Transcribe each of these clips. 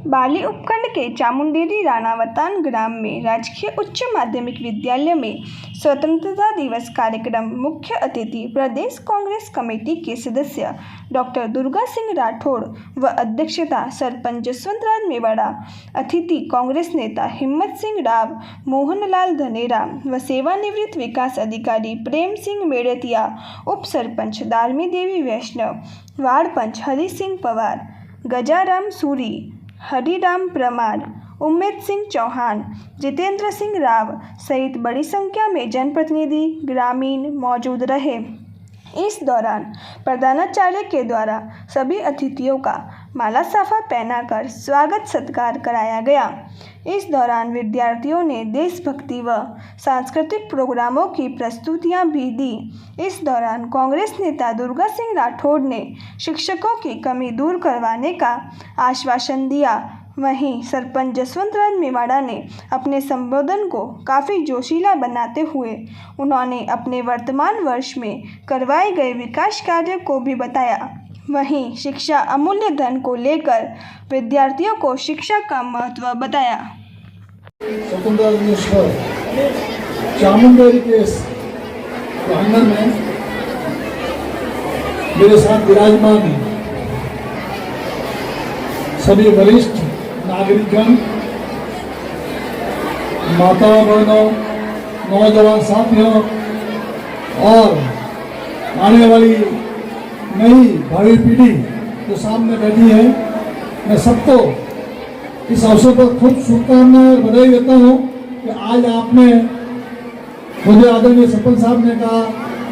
बाली उपखंड के चामुंडेरी राणावतान ग्राम में राजकीय उच्च माध्यमिक विद्यालय में स्वतंत्रता दिवस कार्यक्रम मुख्य अतिथि प्रदेश कांग्रेस कमेटी के सदस्य डॉक्टर दुर्गा सिंह राठौड़ व अध्यक्षता सरपंच जसवंतराज मेवाड़ा, अतिथि कांग्रेस नेता हिम्मत सिंह राव, मोहनलाल धनेरा व सेवानिवृत्त विकास अधिकारी प्रेम सिंह मेड़तिया, उप सरपंच दारमी देवी वैष्णव, वार्ड पंच हरि सिंह पवार, गजाराम सूरी, हरिराम परमार, उम्मेद सिंह चौहान, जितेंद्र सिंह राव सहित बड़ी संख्या में जनप्रतिनिधि ग्रामीण मौजूद रहे। इस दौरान प्रधानाचार्य के द्वारा सभी अतिथियों का माला साफा पहनाकर स्वागत सत्कार कराया गया। इस दौरान विद्यार्थियों ने देशभक्ति व सांस्कृतिक प्रोग्रामों की प्रस्तुतियां भी दी। इस दौरान कांग्रेस नेता दुर्गा सिंह राठौड़ ने शिक्षकों की कमी दूर करवाने का आश्वासन दिया। वहीं सरपंच जसवंतराज मेवाड़ा ने अपने संबोधन को काफ़ी जोशीला बनाते हुए उन्होंने अपने वर्तमान वर्ष में करवाए गए विकास कार्य को भी बताया। वहीं शिक्षा अमूल्य धन को लेकर विद्यार्थियों को शिक्षा का महत्व बताया। स्वतंत्रता दिवस पर चामुंडेरी के प्रांगण में मेरे साथ विराजमान सभी वरिष्ठ नागरिकगण, माता बहनों, नौजवान साथियों और आने वाली नई भावी पीढ़ी जो सामने बैठी है, मैं सबको इस अवसर पर खूब शुभकामनाएं और बधाई देता हूँ कि आज आपने मुझे आदरणीय सरपंच साहब ने कहा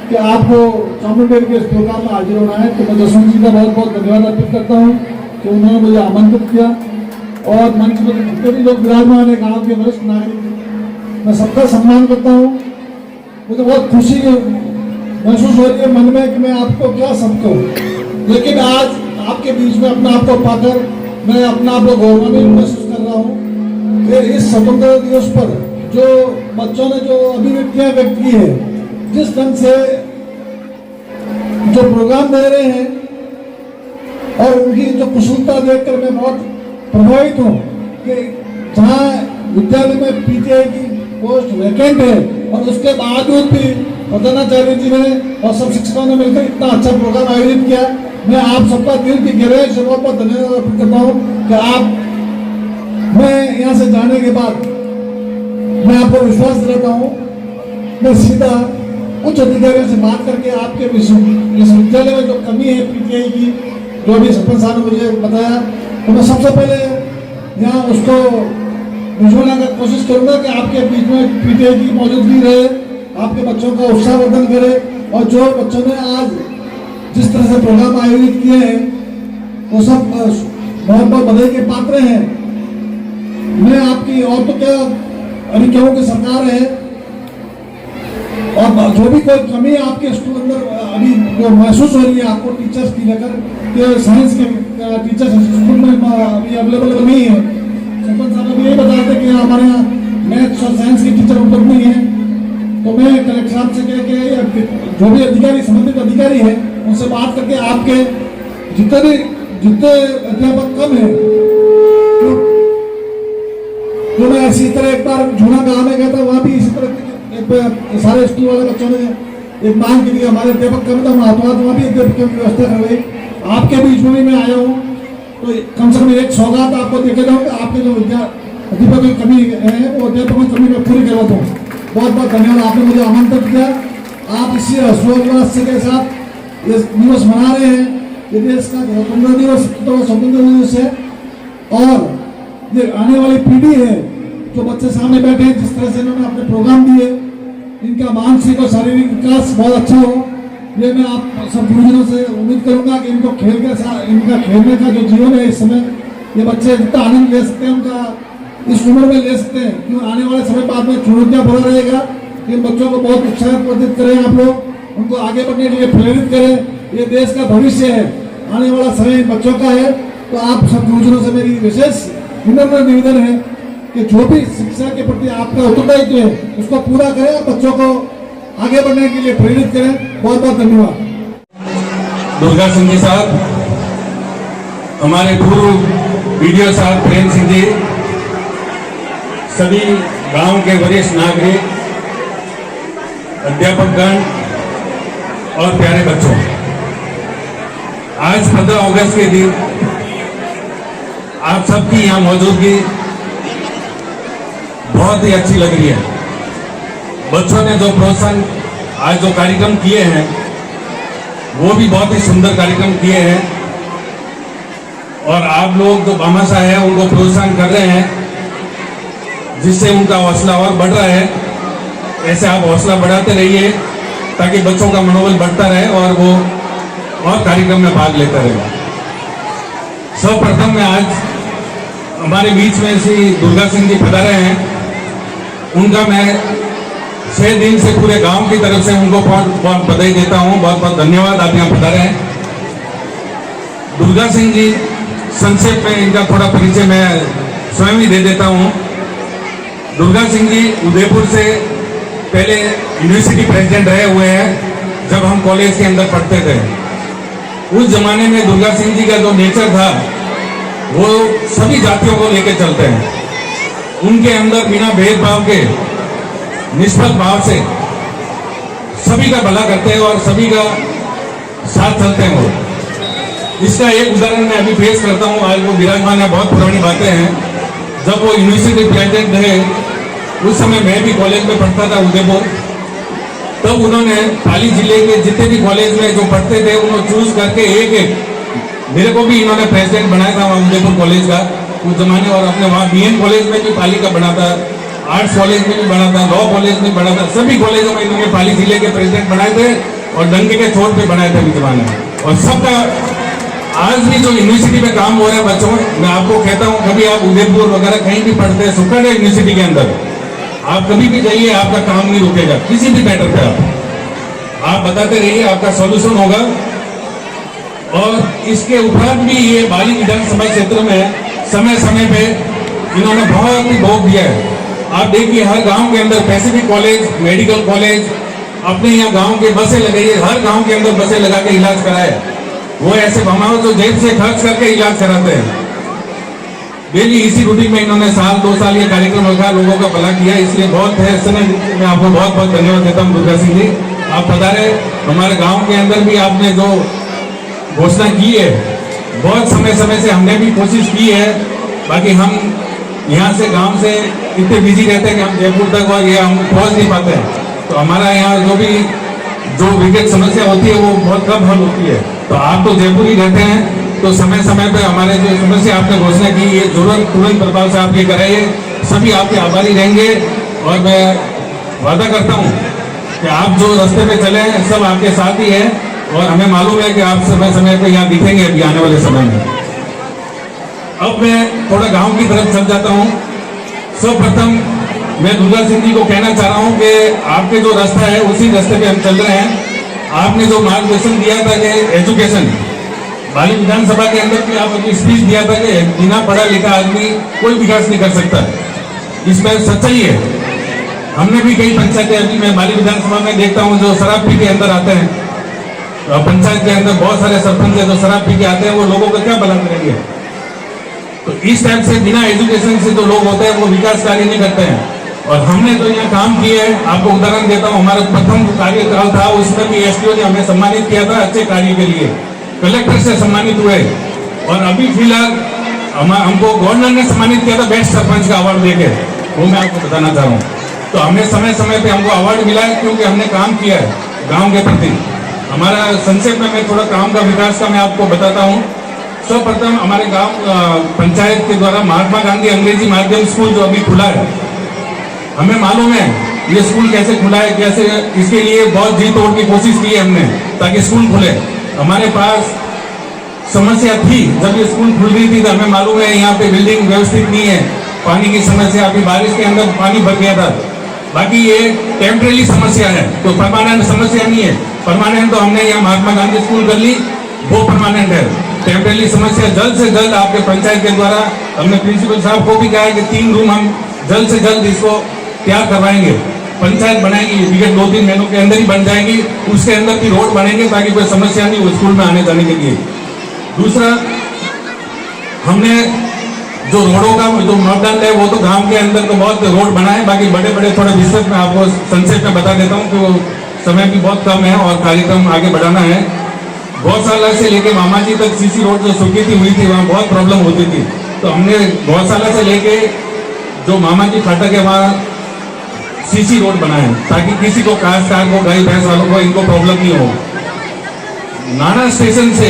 कि आपको चामुंडेरी के इस प्रोग्राम में हाजिर होना है, तो मैं जसवंत जी का बहुत बहुत धन्यवाद अर्पित करता हूँ कि उन्होंने मुझे आमंत्रित किया। और मंच पर जितने भी लोग विराजमान है, गाँव के वरिष्ठ नागरिक, मैं सबका सम्मान करता हूँ। मुझे बहुत खुशी महसूस हो रही है मन में कि मैं आपको क्या समझूं, लेकिन आज आपके बीच में अपने आप को पाकर मैं अपना आप को गौरवान्वित महसूस कर रहा हूँ कि इस स्वतंत्रता दिवस पर जो बच्चों ने जो अभिव्यक्तियां व्यक्त की है, जिस ढंग से जो प्रोग्राम दे रहे हैं और उनकी जो कुशलता देखकर मैं बहुत प्रभावित हूँ कि जहाँ विद्यालय में पीटीआई की पोस्ट वैकेंट है और उसके बावजूद भी प्रधानाचार्य जी ने और सब शिक्षकों ने मिलकर इतना अच्छा प्रोग्राम आयोजित किया। मैं आप सबका दिल की गहराई से बहुत धन्यवाद अर्पित करता हूँ कि आप मैं यहाँ से जाने के बाद मैं आपको विश्वास दिलाता हूँ, मैं सीधा उच्च अधिकारियों से बात करके आपके इस विद्यालय में जो कमी है पीटीआई की, जो अभी सरपंच साहब ने मुझे बताया, तो मैं सबसे पहले यहाँ उसको भिजवाने का कोशिश करूँगा कि आपके बीच में पीटीआई की मौजूदगी रहे, आपके बच्चों का उत्साहवर्धन करे और जो बच्चों ने आज जिस तरह से प्रोग्राम आयोजित किए हैं वो सब बहुत बहुत बधाई के पात्र हैं। मैं आपकी और तो क्या अभी क्यों की सरकार है और जो भी कोई कमी आपके स्कूल अंदर अभी जो महसूस हो रही है आपको टीचर्स की लेकर कि साइंस के टीचर्स स्कूल में अभी अवेलेबल नहीं है, सरपंच साहब अभी यही बताते थे कि हमारे यहाँ मैथ्स और साइंस के टीचर उपलब्ध नहीं है, तो मैं कलेक्टर साहब से कह के जो भी अधिकारी संबंधित अधिकारी है उनसे बात करके आपके जितने अध्यापक कम है, तो मैं इसी तरह एक बार झूना गाँव में गया था, वहाँ भी इसी तरह सारे स्कूल वाले बच्चों ने एक मांग की थी हमारे अध्यापक कम था, वहाँ भी अध्यापकों की व्यवस्था कर गई। आपके बीच में भी मैं आया हूँ तो कम से कम एक सौगात आपको देखे जाऊँ कि आपके जो अध्यापकों की कमी है वो अध्यापकों की कमी मैं पूरी करवा दूँ। बहुत बहुत धन्यवाद, आपने मुझे आमंत्रित किया। आप इसी हर्षोल्लास के साथ ये दिवस मना रहे हैं, ये देश का स्वतंत्रता दिवस तो स्वतंत्रता दिवस है और ये आने वाली पीढ़ी है जो बच्चे सामने बैठे हैं, जिस तरह से इन्होंने अपने प्रोग्राम दिए, इनका मानसिक और शारीरिक विकास बहुत अच्छा हो, ये मैं आप सब गुरुजनों से उम्मीद करूंगा कि इनको खेल के साथ इनका खेलने का जो जीवन है इस समय ये बच्चे जितना आनंद ले सकते हैं उनका इस उम्र में ले सकते हैं, क्योंकि आने वाले समय बाद में चुनौतियाँ भरा रहेगा। इन बच्चों को बहुत उत्साहित करें आप लोग, उनको आगे बढ़ने के लिए प्रेरित करें, ये देश का भविष्य है, आने वाला समय बच्चों का है। तो आप सब गुरुजनों से मेरी विशेष विनम्र निवेदन है कि जो भी शिक्षा के प्रति आपका उत्तरदायित्व है उसको पूरा करें और बच्चों को आगे बढ़ने के लिए प्रेरित करें। बहुत बहुत धन्यवाद। दुर्गा सिंह जी साहब हमारे पूर्व बीडीओ साहब प्रेम सिंह जी, सभी गांव के वरिष्ठ नागरिक, अध्यापकगण और प्यारे बच्चों, आज 15 अगस्त के दिन आप सबकी यहाँ मौजूदगी बहुत ही अच्छी लग रही है। बच्चों ने जो प्रोत्साहन आज जो कार्यक्रम किए हैं वो भी बहुत ही सुंदर कार्यक्रम किए हैं, और आप लोग जो भामाशाह है उनको प्रोत्साहन कर रहे हैं, जिससे उनका हौसला और बढ़ रहा है। ऐसे आप हौसला बढ़ाते रहिए ताकि बच्चों का मनोबल बढ़ता रहे और वो और कार्यक्रम में भाग लेते रहे। सर्वप्रथम मैं आज हमारे बीच में श्री दुर्गा सिंह जी पधारे हैं, उनका मैं 6 दिन से पूरे गांव की तरफ से उनको बहुत बहुत बधाई देता हूं। बहुत बहुत धन्यवाद, आप यहाँ पधारे हैं। दुर्गा सिंह जी, संक्षेप में इनका थोड़ा परिचय मैं स्वयं ही दे देता हूं। दुर्गा सिंह जी उदयपुर से पहले यूनिवर्सिटी प्रेसिडेंट रहे हुए हैं जब हम कॉलेज के अंदर पढ़ते थे। उस जमाने में दुर्गा सिंह जी का जो नेचर था वो सभी जातियों को लेकर चलते हैं। उनके अंदर बिना भेदभाव के निष्पक्ष भाव से सभी का भला करते हैं और सभी का साथ चलते हैं। वो इसका एक उदाहरण मैं अभी पेश करता हूँ। आज वो विराजमान है, बहुत पुरानी बातें हैं। जब वो यूनिवर्सिटी प्रेसिडेंट रहे उस समय मैं भी कॉलेज में पढ़ता था उदयपुर, तब उन्होंने पाली जिले के जितने भी कॉलेज में जो पढ़ते थे उनको चूज करके एक मेरे को भी इन्होंने प्रेसिडेंट बनाया था वहाँ उदयपुर कॉलेज का उस जमाने, और अपने वहाँ बीएन कॉलेज में भी पाली का बना था, आर्ट्स कॉलेज में भी बना था, लॉ कॉलेज में बना था। सभी कॉलेजों में इन्होंने पाली जिले के प्रेसिडेंट बनाए थे और डंके के छोर पे बनाए थे जमाने में। और सबका आज भी जो यूनिवर्सिटी में काम हो रहा है बच्चों, मैं आपको कहता हूँ कभी आप उदयपुर वगैरह कहीं भी पढ़ते हैं, सुखद है यूनिवर्सिटी के अंदर, आप कभी भी जाइए, आपका काम नहीं रुकेगा किसी भी मैटर पे। आप बताते रहिए, आपका सॉल्यूशन होगा। और इसके उपरांत भी ये बाली विधानसभा क्षेत्र में समय समय पे इन्होंने बहुत ही भोग दिया है। आप देखिए हर गांव के अंदर पैसिफिक कॉलेज, मेडिकल कॉलेज, अपने यहाँ गांव के बसें लगाइए, हर गांव के अंदर बसें लगा के इलाज कराए। वो ऐसे भमाओ जो जेब से खर्च करके इलाज कराते हैं। डेली इसी रूटीन में इन्होंने 1-2 साल ये कार्यक्रम रखा, लोगों का भला किया। इसलिए बहुत है समय मैं आपको बहुत बहुत धन्यवाद देता हूँ दुर्गा सिंह जी। आप पधारे, हमारे गाँव के अंदर भी आपने जो घोषणा की है, बहुत समय समय से हमने भी कोशिश की है। बाकी हम यहाँ से गांव से इतने बिजी रहते हैं कि हम जयपुर तक और ये हम पहुँच नहीं पाते हैं। तो हमारा यहाँ जो विकट समस्या होती है वो बहुत कम हल होती है। तो आप तो जयपुर ही रहते हैं, तो समय समय पे हमारे जो समस्या आपने घोषणा की ये तुरंत प्रभाव से आप ये कराइए। सभी आपके आभारी रहेंगे और मैं वादा करता हूँ कि आप जो रास्ते पे चले हैं सब आपके साथ ही है, और हमें मालूम है कि आप समय समय पे यहाँ दिखेंगे अभी आने वाले समय में। अब मैं थोड़ा गांव की तरफ चल जाता हूँ। सर्वप्रथम मैं दुर्गा सिंह जी को कहना चाह रहा हूँ कि आपके जो रास्ता है उसी रास्ते पे हम चल रहे हैं। आपने जो मार्गदर्शन दिया था कि एजुकेशन, बाली विधानसभा के अंदर भी आप अपनी स्पीच दिया था कि बिना पढ़ा लिखा आदमी कोई विकास नहीं कर सकता। इसमें सच्चाई है। हमने भी कई पंचायतें, अभी मैं बाली विधानसभा में देखता हूँ जो शराब पी के अंदर आते हैं, पंचायत के अंदर बहुत सारे सरपंच है जो शराब पी के आते हैं, वो लोगों का क्या भला करेंगे। तो इस टाइप से बिना एजुकेशन से जो लोग होते हैं वो विकास कार्य नहीं करते हैं। और हमने तो यहाँ काम किए हैं। आपको उदाहरण देता हूँ, हमारा प्रथम कार्यकाल था उसमें भी एसडीओ ने हमें सम्मानित किया था अच्छे कार्य के लिए, कलेक्टर से सम्मानित हुए। और अभी फिलहाल हमको गवर्नर ने सम्मानित किया था बेस्ट सरपंच का अवार्ड देके, वो मैं आपको बताना चाह रहा हूँ। तो हमें समय समय पे हमको अवार्ड मिला है क्योंकि हमने काम किया है गाँव के प्रति। हमारा संक्षेप में मैं थोड़ा काम का विकास का मैं आपको बताता हूँ। सर्वप्रथम हमारे गांव पंचायत के द्वारा महात्मा गांधी अंग्रेजी माध्यम स्कूल जो अभी खुला है, हमें मालूम है ये स्कूल कैसे खुला है, कैसे इसके लिए बहुत जी तोड़ की कोशिश की है हमने ताकि स्कूल खुले। हमारे पास समस्या थी जब ये स्कूल खुल रही थी, तो हमें मालूम है यहाँ पे बिल्डिंग व्यवस्थित नहीं है, पानी की समस्या, अभी बारिश के अंदर पानी भर गया था। बाकी ये टेम्परेरी समस्या है, तो परमानेंट समस्या नहीं है। परमानेंट तो हमने यहाँ महात्मा गांधी स्कूल कर ली, वो परमानेंट है। टेम्परेरी समस्या जल्द से जल्द आपके पंचायत के द्वारा, हमने प्रिंसिपल साहब को भी कहा है कि 3 रूम हम जल्द से जल्द इसको तैयार करवाएंगे। पंचायत बनाएगी, विगत 2-3 महीनों के अंदर ही बन जाएगी, उसके अंदर भी रोड बनेंगे ताकि कोई समस्या नहीं हो स्कूल में आने जाने के लिए। दूसरा, हमने जो रोडों का जो मापदंड है वो तो गांव के अंदर तो बहुत रोड बना है, बाकी बड़े बड़े थोड़े विस्तृत में आपको संक्षेप में बता देता हूँ कि वो समय भी बहुत कम है और कार्यक्रम आगे बढ़ाना है। गौशाला से लेके मामाजी तक सीसी रोड जो स्वीकृति हुई थी वहाँ बहुत प्रॉब्लम होती थी, तो हमने गौशाला से लेके जो मामाजी फाटक है वहाँ सीसी रोड बनाए ताकि किसी को काश्तकार को गाय भैंस वालों को इनको प्रॉब्लम नहीं हो। नाना स्टेशन से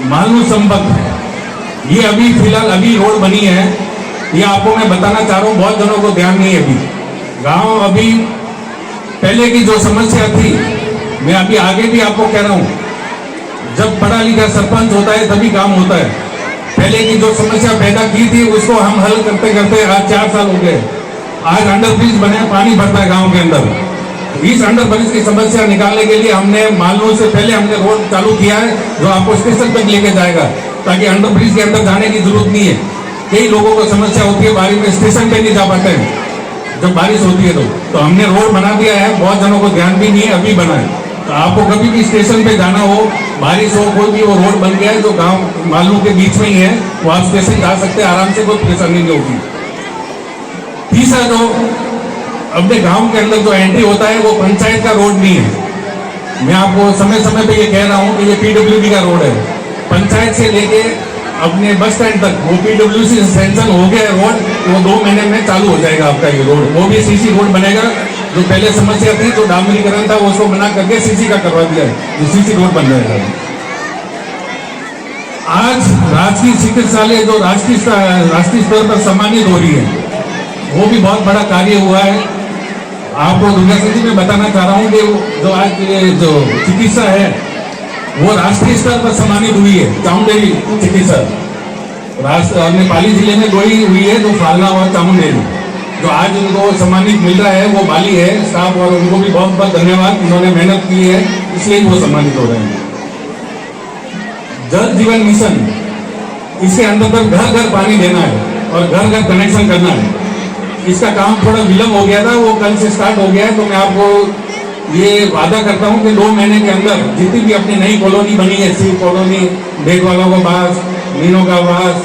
मालूम संपर्क ये अभी फिलहाल अभी रोड बनी है, ये आपको मैं बताना चाह रहा हूँ, बहुत जनों को ध्यान नहीं है। अभी गांव अभी पहले की जो समस्या थी, मैं अभी आगे भी आपको कह रहा हूँ, जब पढ़ा लिखा सरपंच होता है तभी काम होता है। पहले की जो समस्या पैदा की थी उसको हम हल करते करते आज 4 साल हो गए। आज अंडरब्रिज बने, पानी भरता है गांव के अंदर। इस अंडरब्रिज की समस्या निकालने के लिए हमने मालूम से पहले हमने रोड चालू किया है जो आपको स्टेशन तक लेके जाएगा, ताकि अंडरब्रिज के अंदर जाने की जरूरत नहीं है। कई लोगों को समस्या होती है बारिश में स्टेशन पे नहीं जा पाते हैं जब बारिश होती है तो हमने रोड बना दिया है, बहुत जनों को ध्यान भी नहीं है, अभी बना है। तो आपको कभी भी स्टेशन पे जाना हो, बारिश हो, कोई भी वो रोड बन गया है जो गांव मालूम के बीच में ही है, वो आप स्टेशन जा सकते हैं आराम से, कोई परेशानी नहीं होगी। तीसरा जो अपने गांव के अंदर जो एंट्री होता है वो पंचायत का रोड नहीं है। मैं आपको समय समय पे ये कह रहा हूँ कि ये पीडब्ल्यूडी का रोड है। पंचायत से लेके अपने बस स्टैंड तक वो पीडब्ल्यूडी से सैंक्शन हो गया है रोड, वो 2 महीने में चालू हो जाएगा आपका ये रोड। वो भी सीसी रोड बनेगा। जो पहले समस्या थी जो डामरीकरण था वो उसको मना करके सीसी का करवा दिया है, जो सीसी रोड बन जाएगा। आज राजकीय चिकित्सालय जो राष्ट्रीय स्तर पर सम्मानित हो रही है, वो भी बहुत बड़ा कार्य हुआ है। आपको दुर्गा सिंह जी में बताना चाह रहा हूँ कि जो आज ये जो चिकित्सा है वो राष्ट्रीय स्तर पर सम्मानित हुई है। चामुंडेरी चिकित्सा राष्ट्र पाली जिले में 2 ही हुई है, जो फालना और चामुंडेरी। जो आज उनको सम्मानित मिल रहा है वो बाली है स्टाफ, और उनको भी बहुत बहुत धन्यवाद, उन्होंने मेहनत की है इसलिए वो सम्मानित हो रहे हैं। जल जीवन मिशन, इसके अंतर्गत घर घर पानी देना है और घर घर कनेक्शन करना है। इसका काम थोड़ा विलम्ब हो गया था, वो कल से स्टार्ट हो गया है। तो मैं आपको ये वादा करता हूँ कि 2 महीने के अंदर जितनी भी अपनी नई कॉलोनी बनी है, शिव कॉलोनी, बेट वालों का वास, मीनों का वास,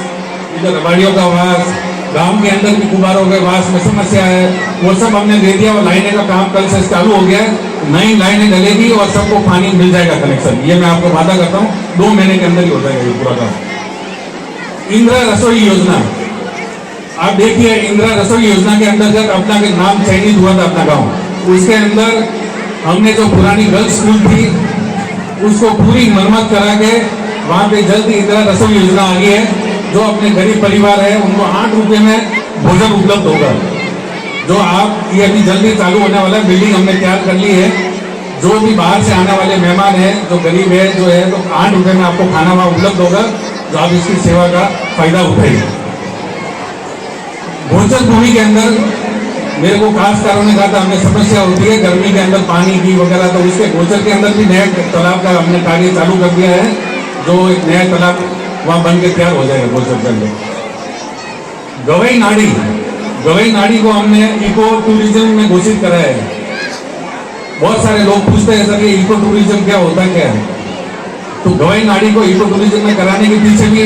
इधर रबाड़ियों का वास, गांव के अंदर भी कुबारों के वास में समस्या है, वो सब हमने दे दिया और लाइनें का काम कल से चालू हो गया है। नई लाइनें डलेगी और सबको पानी मिल जाएगा कनेक्शन, ये मैं आपको वादा करता हूँ। 2 महीने के अंदर ही हो जाएगा ये पूरा काम। इंदिरा रसोई योजना, आप देखिए इंदिरा रसोई योजना के अंतर्गत अपना नाम चयनित हुआ था अपना गाँव। उसके अंदर हमने जो पुरानी गर्ल्स स्कूल थी उसको पूरी मरम्मत करा के वहाँ पे जल्द इंदिरा रसोई योजना आ गई है। जो अपने गरीब परिवार है उनको 8 रुपये में भोजन उपलब्ध होगा। जो आप ये अभी जल्दी चालू होने वाला बिल्डिंग हमने तैयार कर ली है। जो भी बाहर से आने वाले मेहमान हैं, जो गरीब है जो है, तो 8 रुपये में आपको खाना वहाँ उपलब्ध होगा, जो आप इसकी सेवा का फायदा उठाइए। भोजन भूमि के अंदर मेरे को काश्तकारों ने कहा था हमें समस्या होती है गर्मी के अंदर पानी की वगैरह, तो उसके गोचर के अंदर भी नया तालाब का हमने कार्य चालू कर दिया है। जो एक नया तालाब वहाँ बन के तैयार हो जाएगा गोचर के अंदर। गवई नाड़ी को हमने इको टूरिज्म में घोषित करा है। बहुत सारे लोग पूछते हैं सर ये इको टूरिज्म क्या होता है, क्या है? तो गवई नाड़ी को इको टूरिज्म में कराने के पीछे भी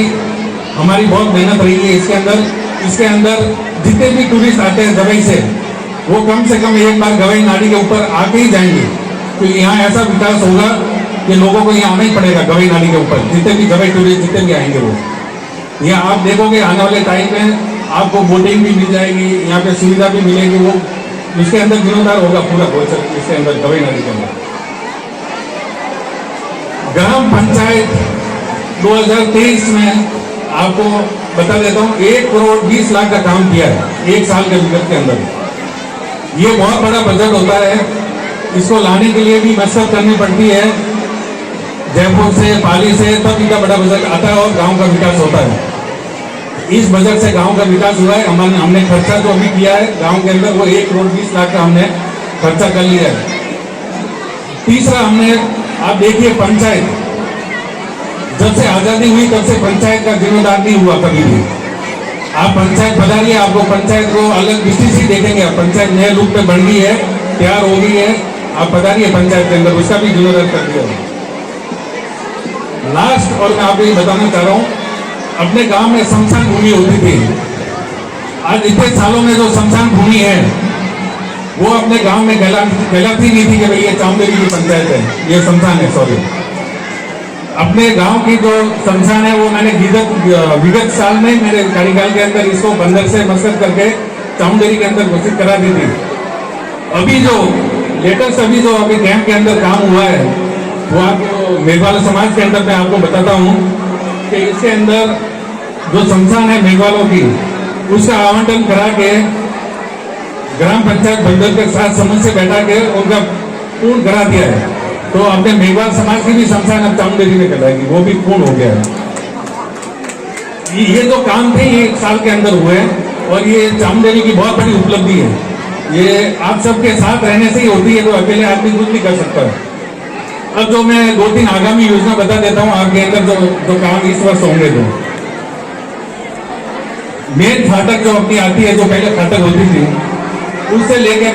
हमारी बहुत मेहनत रही है। इसके अंदर जितने भी टूरिस्ट आते हैं गवई से, वो कम से कम एक बार गवई नाड़ी के ऊपर आके ही जाएंगे। तो यहाँ ऐसा विकास होगा कि लोगों को यहाँ आना ही पड़ेगा गवई नाड़ी के ऊपर। जितने भी गवई टूरिस्ट जितने भी आएंगे वो यहाँ आप देखोगे आने वाले टाइम में आपको बोटिंग भी मिल जाएगी, यहाँ पे सुविधा भी मिलेगी। वो इसके अंदर जिम्मेदार होगा पूरा गोचर, इसके अंदर गवई नाड़ी के अंदर। ग्राम पंचायत 2023 में आपको बता देता हूँ 1 करोड़ 20 लाख का काम किया है 1 साल के बजट के अंदर। ये बहुत बड़ा बजट होता है। इसको लाने के लिए भी मशक्कत करनी पड़ती है जयपुर से, पाली से, तब इतना बड़ा बजट आता है और गांव का विकास होता है। इस बजट से गांव का विकास हुआ है। हमने खर्चा जो अभी किया है गांव के अंदर वो 1 करोड़ 20 लाख का हमने खर्चा कर लिया है। तीसरा हमने, आप देखिए पंचायत जब से आजादी हुई तब से पंचायत का जिम्मेदार नहीं हुआ कभी भी। आप पंचायत पधारिए, आपको पंचायत को अलग दृष्टि से देखेंगे। आप पंचायत नए रूप में बन गई है, तैयार हो गई है, आप पधारिए पंचायत के अंदर, उसका भी जिम्मेदार कर दिया। लास्ट और मैं आपको ये बताना चाह रहा हूँ अपने गांव में शमशान भूमि होती थी। आज इतने सालों में जो शमशान भूमि है वो अपने गांव में कहलाती नहीं थी कि भाई ये चामुंडेरी की पंचायत है, ये शमशान है, सॉरी। अपने गांव की जो शमशान है वो मैंने विगत साल में मेरे कार्यकाल के अंदर इसको बंदर से मशक करके चामुंडेरी के अंदर घोषित करा दी थी। अभी जो लेटेस्ट अभी कैंप के अंदर काम हुआ है वो आपको मेघवाल समाज के अंदर मैं आपको बताता हूँ कि इसके अंदर जो शमशान है मेघवालों की, उसका आवंटन करा के ग्राम पंचायत बंदर के साथ समझ से बैठा के उनका पूर्ण करा दिया है। तो अपने मेघवाल समाज की भी शमशान अब चामुंडेरी में कराएगी, वो भी पूर्ण हो गया है। ये जो काम थे ये 1 साल के अंदर हुए और ये चामुंडेरी की बहुत बड़ी उपलब्धि है। ये आप सबके साथ रहने से ही होती है, तो अकेले आदमी कुछ नहीं कर सकता। अब जो मैं 2-3 आगामी योजना बता देता हूँ आपके अंदर जो काम इस वर्ष होंगे। जो मेन फाटक जो अपनी आती है, जो पहले फाटक होती थी, उससे लेके